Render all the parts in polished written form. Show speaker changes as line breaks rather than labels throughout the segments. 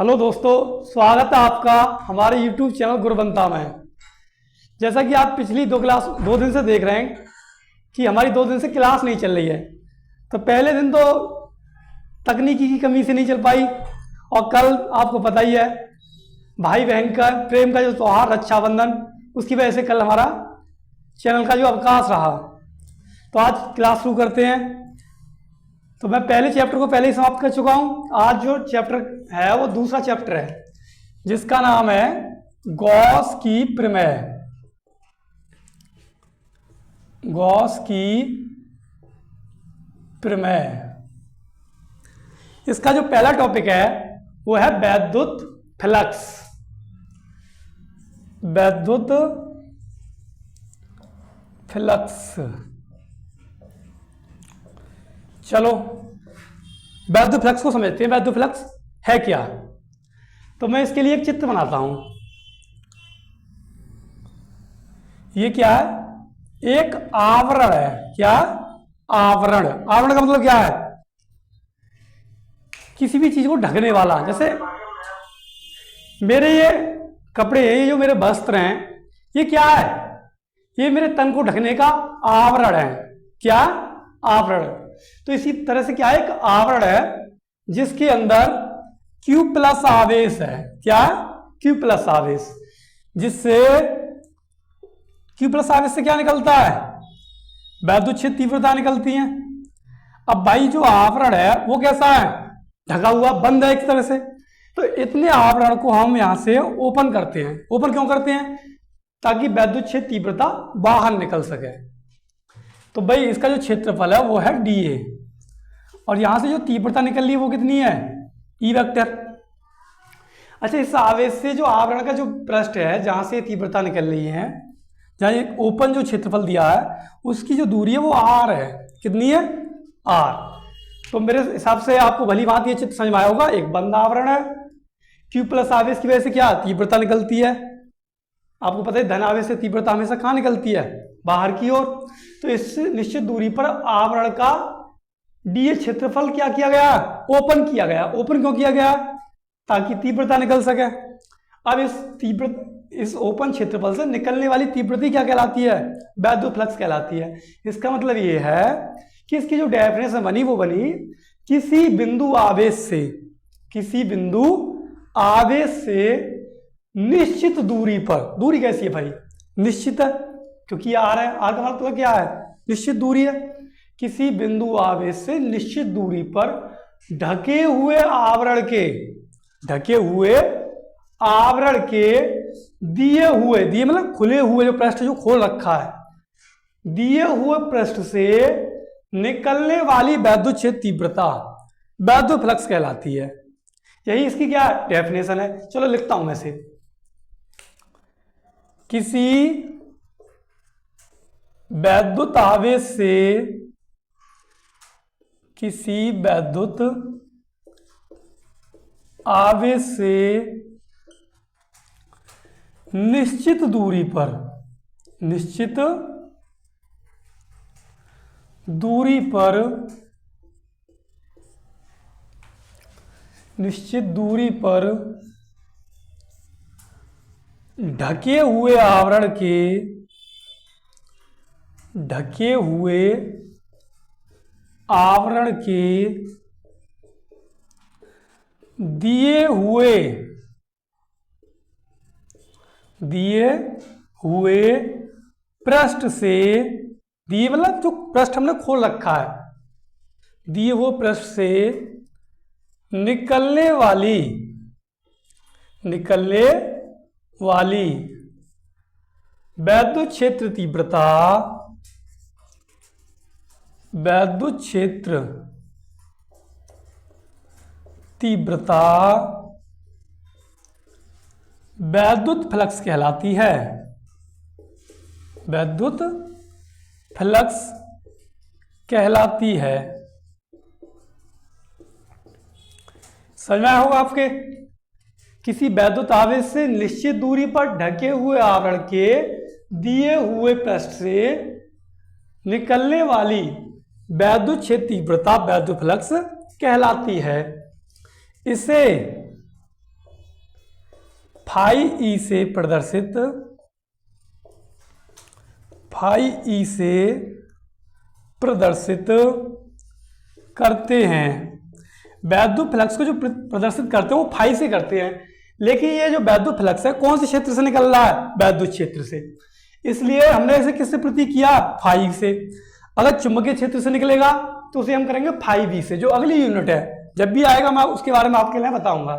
Hello दोस्तों, स्वागत है आपका हमारे YouTube चैनल गुरबंता में। जैसा कि आप पिछली दो दिन से देख रहे हैं कि हमारी 2 दिन से क्लास नहीं चल रही है। तो पहले दिन तो तकनीकी की कमी से नहीं चल पाई, और कल आपको पता ही है भाई बहन का प्रेम का जो त्योहार रक्षाबंधन, उसकी वजह से कल हमारा चैनल का जो अवकाश रहा। तो आज क्लास शुरू करते हैं। तो मैं पहले चैप्टर को पहले ही समाप्त कर चुका हूं। आज जो चैप्टर है वो दूसरा चैप्टर है, जिसका नाम है गॉस की प्रमेय। गॉस की प्रमेय, इसका जो पहला टॉपिक है वो है वैद्युत फ्लक्स। वैद्युत फ्लक्स। चलो वैद्युत फ्लक्स को समझते हैं। वैद्युत फ्लक्स है क्या? तो मैं इसके लिए एक चित्र बनाता हूं। ये क्या है? एक आवरण है। क्या? आवरण। आवरण का मतलब क्या है? किसी भी चीज को ढकने वाला। जैसे मेरे ये कपड़े, ये जो मेरे वस्त्र हैं, ये क्या है? ये मेरे तन को ढकने का आवरण है। क्या? आवरण। तो इसी तरह से क्या है? एक आवरण है जिसके अंदर Q प्लस आवेश है। क्या? Q प्लस आवेश। जिससे Q प्लस आवेश से क्या निकलता है? वैद्युत क्षेत्र तीव्रता निकलती है। अब भाई जो आवरण है वो कैसा है? ढका हुआ, बंद है एक तरह से। तो इतने आवरण को हम यहां से ओपन करते हैं। ओपन क्यों करते हैं? ताकि वैद्युत क्षेत्र तीव्रता बाहर निकल सके। तो भाई इसका जो क्षेत्रफल है वो है dA, और यहां से जो तीव्रता निकल रही है वो कितनी है? E vector. अच्छा, इस आवेश से जो आवरण का जो पृष्ठ है जहां से तीव्रता निकल रही है, जहां एक ओपन जो क्षेत्रफल दिया है, उसकी जो दूरी है वो r है। कितनी है? r। तो मेरे हिसाब से आपको भली बात ये चित्र समझ में आया होगा। एक बंद आवरण है, Q प्लस आवेश की वजह से क्या तीव्रता निकलती है। आपको पता है धन आवेश से तीव्रता हमेशा कहां निकलती है? बाहर की ओर। तो इस निश्चित दूरी पर आवरण का dA क्षेत्रफल क्या किया गया? ओपन किया गया। ओपन क्यों किया गया? ताकि तीव्रता निकल सके। अब इस ओपन क्षेत्रफल से निकलने वाली तीव्रता क्या कहलाती है? वैद्युत फ्लक्स कहलाती है। इसका मतलब ये है कि इसकी जो डेफिनेशन बनी वो बनी किसी बिंदु आवेश से निश्चित दूरी पर। दूरी कैसी है भाई? निश्चित है, क्योंकि आर है। आर का मतलब क्या है? निश्चित दूरी है। किसी बिंदु आवेश से निश्चित दूरी पर ढके हुए आवरण के दिए मतलब खुले हुए जो पृष्ठ जो खोल रखा है, दिए हुए पृष्ठ से निकलने वाली वैद्युत क्षेत्र तीव्रता वैद्युत फ्लक्स कहलाती है। यही इसकी क्या डेफिनेशन है। चलो लिखता हूं मैं इसे। किसी वैद्युत आवेश से निश्चित दूरी पर ढके हुए आवरण के दिए हुए पृष्ठ से, दिए मतलब जो पृष्ठ हमने खोल रखा है, दिए हुए पृष्ठ से निकलने वाली वैद्युत क्षेत्र तीव्रता वैद्युत फ्लक्स कहलाती है। वैद्युत फ्लक्स कहलाती है। समझ में आया होगा आपके? किसी वैद्युत आवेश से निश्चित दूरी पर ढके हुए आवरण के दिए हुए पृष्ठ से निकलने वाली वैद्युत क्षेत्र तीव्रता वैद्युत फ्लक्स कहलाती है। इसे फाई ई से प्रदर्शित, फाई ई से प्रदर्शित करते हैं। वैद्युत फ्लक्स को जो प्रदर्शित करते हैं वो फाई से करते हैं, लेकिन ये जो वैद्युत फ्लक्स है कौन से क्षेत्र से निकल रहा है? वैद्युत क्षेत्र से, इसलिए हमने इसे किससे प्रतीक किया? फाई से। अगर चुंबकीय क्षेत्र से निकलेगा तो उसे हम करेंगे फाई बी से, जो अगली यूनिट है, जब भी आएगा मैं उसके बारे में आपके लिए बताऊंगा।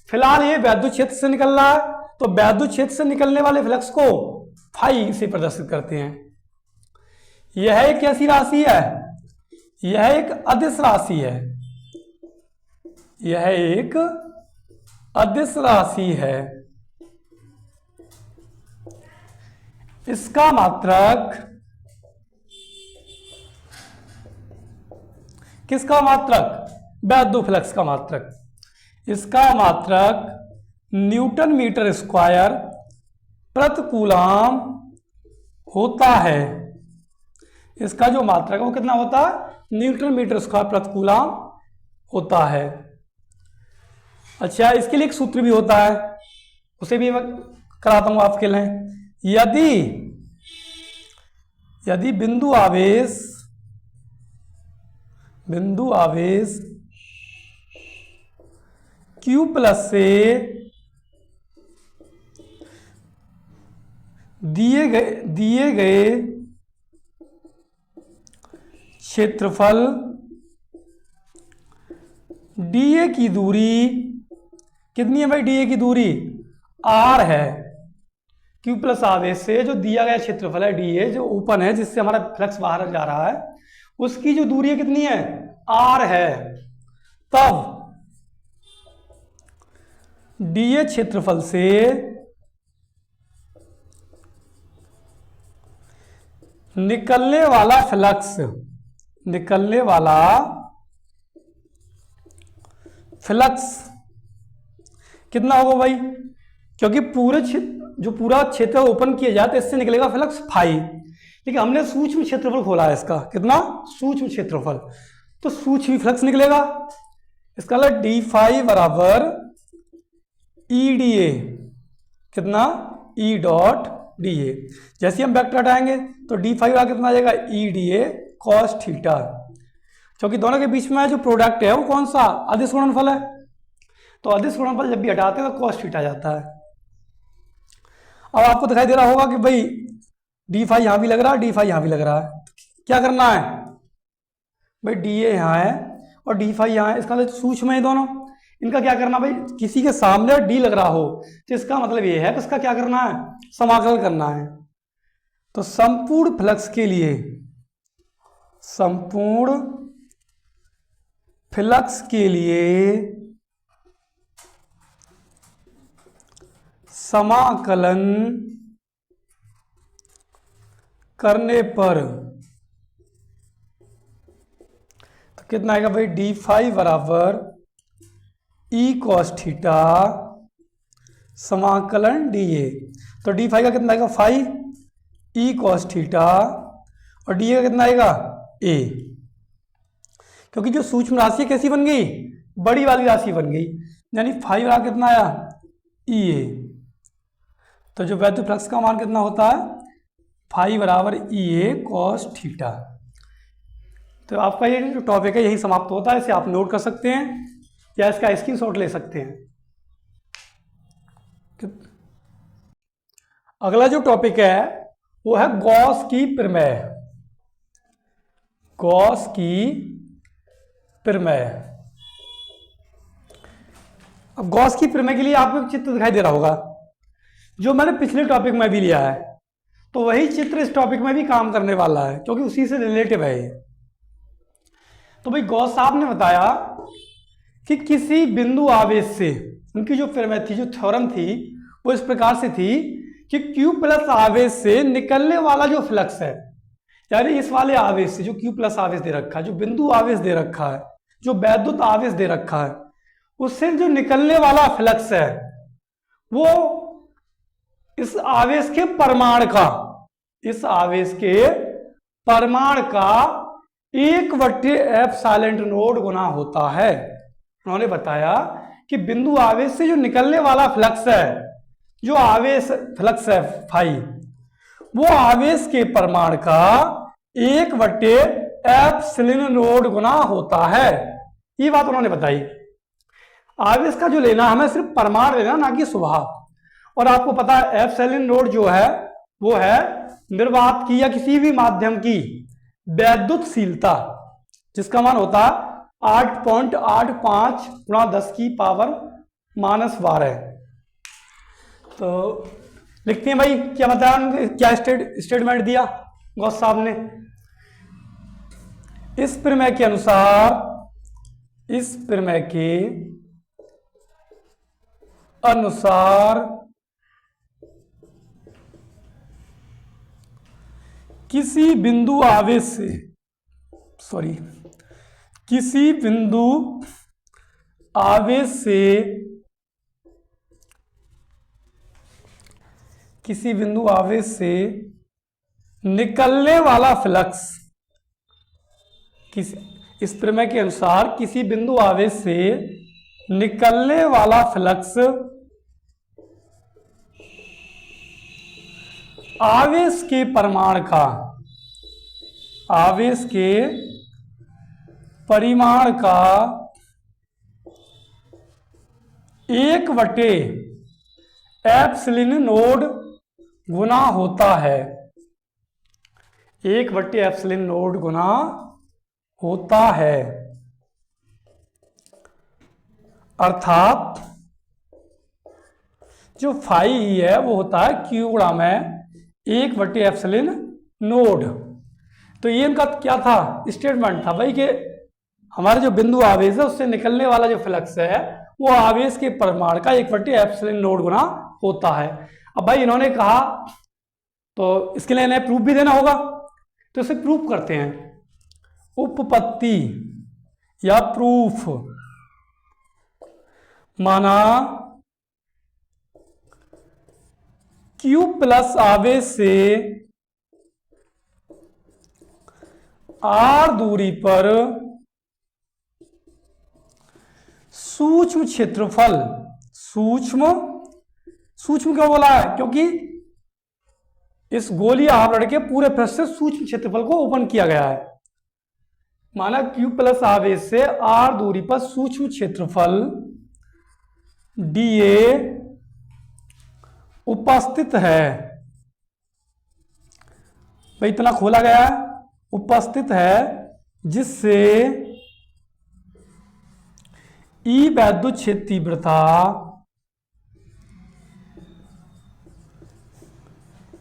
फिलहाल ये वैद्युत क्षेत्र से निकल रहा है, तो वैद्युत क्षेत्र से निकलने वाले फ्लक्स को फाई से प्रदर्शित करते हैं। यह एक कैसी राशि है? यह एक अदिश राशि है, यह एक अदिश राशि है। इसका मात्रक, किसका मात्रक? वैद्युत फ्लक्स का मात्रक। इसका मात्रक न्यूटन मीटर स्क्वायर प्रति कूलम होता है। इसका जो मात्रक है वो कितना होता है? न्यूटन मीटर स्क्वायर प्रति कूलम होता है। अच्छा, इसके लिए एक सूत्र भी होता है, उसे भी मैं कराता हूं आपके लिए। यदि बिंदु आवेश Q प्लस से दिए गए क्षेत्रफल dA की दूरी कितनी है भाई? dA की दूरी r है। Q प्लस आवेश से जो दिया गया क्षेत्रफल है dA, जो ओपन है जिससे हमारा फ्लक्स बाहर जा रहा है, उसकी जो दूरी है कितनी है? r है। तब dA क्षेत्रफल से निकलने वाला फ्लक्स कितना होगा भाई? क्योंकि पूरा क्षेत्र ओपन किया जाए तो इससे निकलेगा फ्लक्स फाई, लेकिन हमने सूक्ष्म क्षेत्रफल खोला है इसका। कितना? सूक्ष्म क्षेत्रफल, तो सूक्ष्म फ्लक्स निकलेगा। इसका मतलब डी फाई बराबर ई डी ए, कितना? E dot D A. जैसे हम वेक्टर हटाएंगे तो डी फाई कितना आ जाएगा? E D A cos theta, क्योंकि दोनों के बीच में जो प्रोडक्ट है वो कौन सा? अदिश गुणनफल है। तो अदिश गुणनफल जब भी हटाते हैं तो कॉस थीटा जाता है। अब आपको दिखाई दे रहा होगा कि भाई डी फाई यहां भी लग रहा है, डी फाई यहां भी लग रहा है। क्या करना है भाई? डी ए यहां है और डी फाई यहां है, इसका मतलब सूक्ष्म है दोनों। इनका क्या करना भाई? किसी के सामने डी लग रहा हो तो इसका मतलब ये है कि उसका क्या करना है? समाकलन करना है। तो संपूर्ण फ्लक्स के लिए, संपूर्ण फ्लक्स के लिए समाकलन करने पर तो कितना आएगा भाई? डी फाई बराबर ई कॉस थीटा समाकलन डी ए। तो डी फाई का कितना आएगा? फाई ई कॉस थीटा, और डी ए का कितना आएगा? ए। क्योंकि जो सूक्ष्म राशि कैसी बन गई? बड़ी वाली राशि बन गई, यानी फाई वाला कितना आया? ई ए। तो जो वैद्युत फ्लक्स का मान कितना होता है? फाई बराबर ई ए कॉस थीटा। तो आपका ये जो टॉपिक है यही समाप्त होता है। इसे आप नोट कर सकते हैं या इसका स्क्रीनशॉट ले सकते हैं। अगला जो टॉपिक है वो है गॉस की प्रमेय। गॉस की प्रमेय। अब गॉस की प्रमेय के लिए आपको एक चित्र दिखाई दे रहा होगा जो मैंने पिछले टॉपिक में भी लिया है, तो वही चित्र इस टॉपिक में भी काम करने वाला है क्योंकि उसी से रिलेटिव है ये। तो भाई गॉस साहब ने बताया कि किसी बिंदु आवेश से, उनकी जो प्रमेय थी, जो थ्योरम थी, वो इस प्रकार से थी कि Q प्लस आवेश से निकलने वाला जो फ्लक्स है, यानी इस वाले आवेश से, जो Q प्लस आवेश दे रखा है, जो बिंदु आवेश दे रखा है, जो वैद्युत आवेश दे रखा है, उससे जो निकलने वाला फ्लक्स है वो इस आवेश के परमाणु का, इस आवेश के परमाणु का 1/ε0 गुना होता है। उन्होंने बताया कि बिंदु आवेश से जो निकलने वाला फ्लक्स है जो आवेश फ्लक्स है फाई, वो आवेश के परिमाण का 1/एप्सिलॉन नोड गुना होता है। ये बात उन्होंने बताई। आवेश का जो लेना हमें सिर्फ परिमाण लेना, ना कि स्वभाव। और आपको पता है एप्सिलॉन नोड जो है वो है निर्वात की या किसी भी माध्यम की वैद्युतशीलता, जिसका मान होता है 8.85 गुणा 10⁻⁻12। तो लिखते हैं भाई, क्या बताया उन्होंने, क्या स्टेटमेंट दिया गॉस साहब ने। इस प्रमेय के अनुसार, इस प्रमेय के अनुसार किसी बिंदु आवेश से, किसी बिंदु आवेश से, किसी बिंदु आवेश से निकलने वाला फ्लक्स, इस प्रमेय के अनुसार किसी बिंदु आवेश से निकलने वाला फ्लक्स आवेश के परिमाण का, आवेश के परिमाण का 1/एप्सिलॉन नोड गुना होता है। 1/एप्सिलॉन नोड गुना होता है। अर्थात जो फाई है वो होता है क्यू गुणा में 1/एप्सिलॉन नोड। तो ये इनका क्या था, स्टेटमेंट था भाई कि हमारे जो बिंदु आवेश है उससे निकलने वाला जो फ्लक्स है वो आवेश के परिमाण का 1/एप्सिलॉन नोड गुना होता है। अब भाई इन्होंने कहा तो इसके लिए इन्हें प्रूफ भी देना होगा, तो इसे प्रूफ करते हैं। उपपत्ति या प्रूफ, माना Q प्लस आवेश से R दूरी पर सूक्ष्म क्षेत्रफल, सूक्ष्म क्यों बोला है, क्योंकि इस गोलीय आवरण के पूरे पृष्ठ से सूक्ष्म क्षेत्रफल को ओपन किया गया है। माना Q प्लस आवेश से R दूरी पर सूक्ष्म क्षेत्रफल dA उपस्थित है। भाई इतना खोला गया है, उपस्थित है, जिससे E वैद्युत क्षेत्र तीव्रता,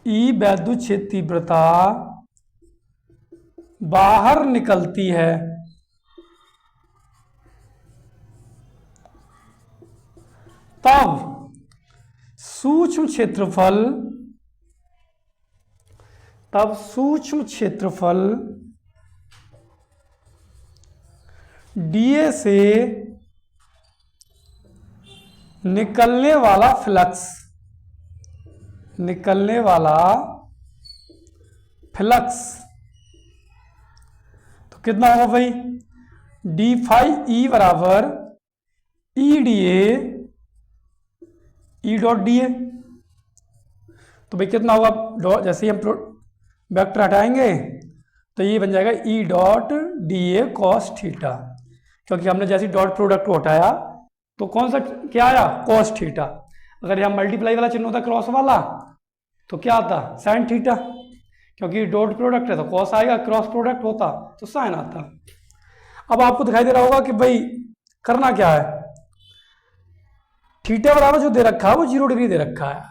E वैद्युत क्षेत्र तीव्रता बाहर निकलती है। तब सूक्ष्म क्षेत्रफल dA से निकलने वाला फ्लक्स तो कितना होगा भाई, डी फाई ई बराबर E D E dot D A. तो भाई कितना होगा, जैसे ही हम वेक्टर हटाएंगे तो ये बन जाएगा E dot D A cos theta, क्योंकि हमने जैसे डॉट प्रोडक्ट को हटाया तो कौन सा क्या आया, कॉस थीटा। अगर यहाँ मल्टीप्लाई वाला चिन्ह होता क्रॉस वाला तो क्या आता, साइन थीटा, क्योंकि डॉट प्रोडक्ट है तो कॉस आएगा, क्रॉस प्रोडक्ट होता तो साइन आता। अब आपको दिखाई दे रहा होगा कि भाई करना क्या है, थीटा बराबर जो दे रखा है वो 0 डिग्री दे रखा है।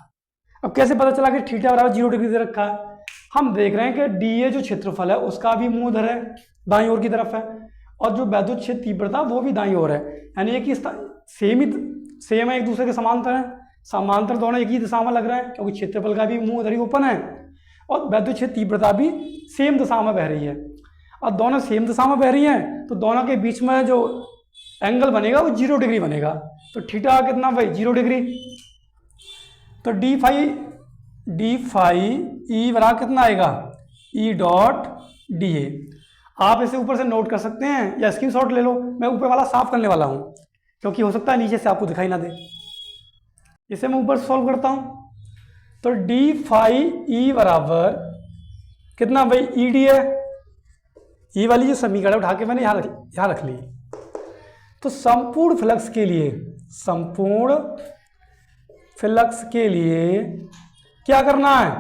अब कैसे पता चला कि थीटा बराबर 0 डिग्री दे रखा है, हम देख रहे हैं कि डी ए जो क्षेत्रफल है उसका भी मुंह उधर है, दाईं ओर की तरफ है, और जो वैद्युत क्षेत्र तीव्रता वो भी दाईं ओर है, यानी एक ही सेम है, एक दूसरे के समांतर है, समांतर दोनों एक ही दिशा में लग रहे हैं, क्योंकि क्षेत्रफल का भी मुंह उधर ही ओपन है और वैद्युत क्षेत्र तीव्रता भी सेम दिशा में बह रही है। और दोनों सेम दिशा में बह रही हैं तो दोनों के बीच में जो एंगल बनेगा वो 0 डिग्री बनेगा। तो थीटा कितना भाई, 0 डिग्री। तो डी फाई ई बराबर कितना आएगा, ई डॉट डी ए। आप इसे ऊपर से नोट कर सकते हैं या स्क्रीनशॉट ले लो, मैं ऊपर वाला साफ करने वाला हूँ क्योंकि हो सकता है नीचे से आपको दिखाई ना दे। इसे मैं ऊपर सॉल्व करता हूँ। तो डी फाई ई बराबर कितना भाई, ई डी है। ये वाली जो समीकरण उठा के मैंने यहाँ रख ली। तो संपूर्ण फ्लक्स के लिए क्या करना है,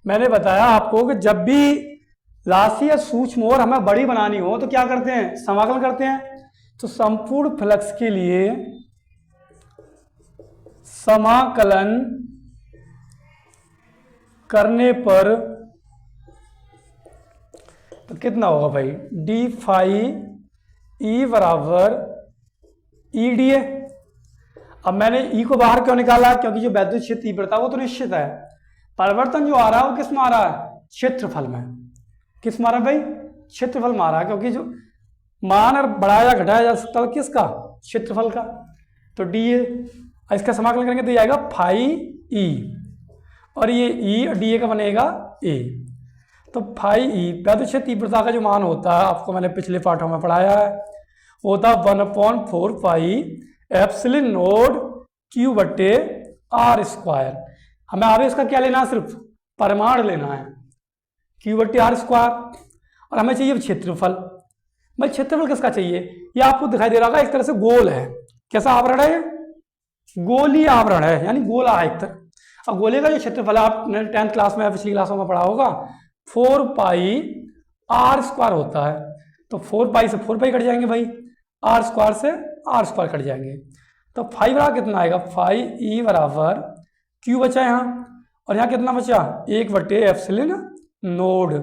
मैंने बताया आपको कि जब भी राशि या सूक्ष्म और हमें बड़ी बनानी हो तो क्या करते हैं, समाकलन करते हैं। तो संपूर्ण फ्लक्स के लिए समाकलन करने पर तो कितना होगा भाई, डी फाई ई बराबर ई डी ए। अब मैंने ई को बाहर क्यों निकाला, क्योंकि जो वैद्युत क्षेत्र तीव्रता वो तो निश्चित है, परिवर्तन जो आ रहा है वो किस में आ रहा है, क्षेत्रफल में। किस में आ रहा है भाई, क्षेत्रफल में आ रहा है, क्योंकि जो मान और बढ़ाया घटाया जा सकता है किसका, क्षेत्रफल का। तो डी ए, इसका समाकलन करेंगे तो ये आएगा फाई ई, और ये ई और डी ए का बनेगा ए। तो फाई ई वैद्युत क्षेत्र तीव्रता का जो मान होता है, आपको मैंने पिछले पाठों में पढ़ाया है, वो होता है 1/4 पाई एप्सिलॉन नोड क्यू बट्टे आर स्क्वायर। हमें आवेश का क्या लेना है, सिर्फ परिमाण लेना है, क्यू बट्टे आर स्क्वायर। और हमें चाहिए क्षेत्रफल। भाई क्षेत्रफल किसका चाहिए, ये आपको दिखाई दे रहा होगा, एक तरह से गोल है। कैसा आवरण है, गोलीय आवरण है, यानी गोला है एक तरह। अब गोले का जो क्षेत्रफल आपने 10th क्लास में, पिछली क्लासों में पढ़ा होगा, 4 पाई आर स्क्वायर होता है। तो 4 पाई से 4 पाई कट जाएंगे भाई, आर स्क्वायर से आर स्क्वायर कट जाएंगे। तो फाई बराबर कितना आएगा, फाई ई बराबर क्यू बचा यहाँ, और यहाँ कितना बचा, 1/एप्सिलॉन नोड।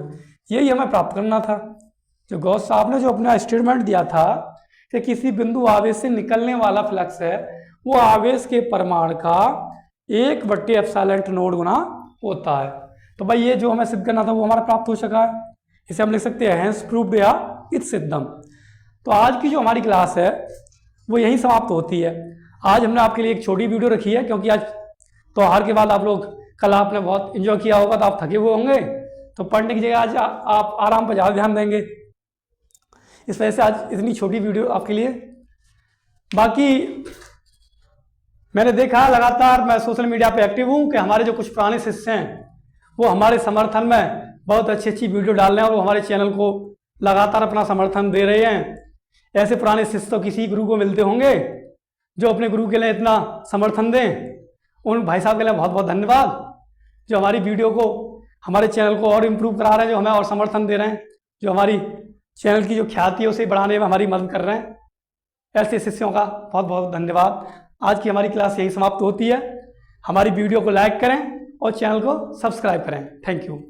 यही हमें प्राप्त करना था। जो गॉस साहब ने जो अपना स्टेटमेंट दिया था कि किसी बिंदु आवेश से निकलने वाला फ्लक्स है, वो आवेश के परिमाण का 1/एप्सिलॉन नोड गुना होता है। तो भाई ये जो हमें सिद्ध करना था वो हमारा प्राप्त हो सका है। इसे हम लिख सकते हैं हैंस प्रूव्ड या इट्स सिद्धम। तो आज की जो हमारी क्लास है वो यहीं समाप्त होती है। आज हमने आपके लिए एक छोटी वीडियो रखी है, क्योंकि आज त्योहार के बाद आप लोग, कल आपने बहुत एंजॉय किया होगा तो आप थके हुए होंगे, तो पढ़ने की जगह आज आप आराम पर ज़्यादा ध्यान देंगे। इस वजह से आज इतनी छोटी वीडियो आपके लिए। बाकी मैंने देखा, लगातार मैं सोशल मीडिया पे एक्टिव हूँ, कि हमारे जो कुछ पुराने शिष्य हैं वो हमारे समर्थन में बहुत अच्छी अच्छी वीडियो डाल रहे हैं, और वो हमारे चैनल को लगातार अपना समर्थन दे रहे हैं। ऐसे पुराने शिष्य तो किसी गुरु को मिलते होंगे जो अपने गुरु के लिए इतना समर्थन दें। उन भाई साहब के लिए बहुत बहुत धन्यवाद, जो हमारी वीडियो को, हमारे चैनल को और इम्प्रूव करा रहे हैं, जो हमें और समर्थन दे रहे हैं, जो हमारी चैनल की जो ख्याति है उसे बढ़ाने में हमारी मदद कर रहे हैं। ऐसे शिष्यों का बहुत बहुत धन्यवाद। आज की हमारी क्लास यही समाप्त होती है। हमारी वीडियो को लाइक करें और चैनल को सब्सक्राइब करें। Thank you.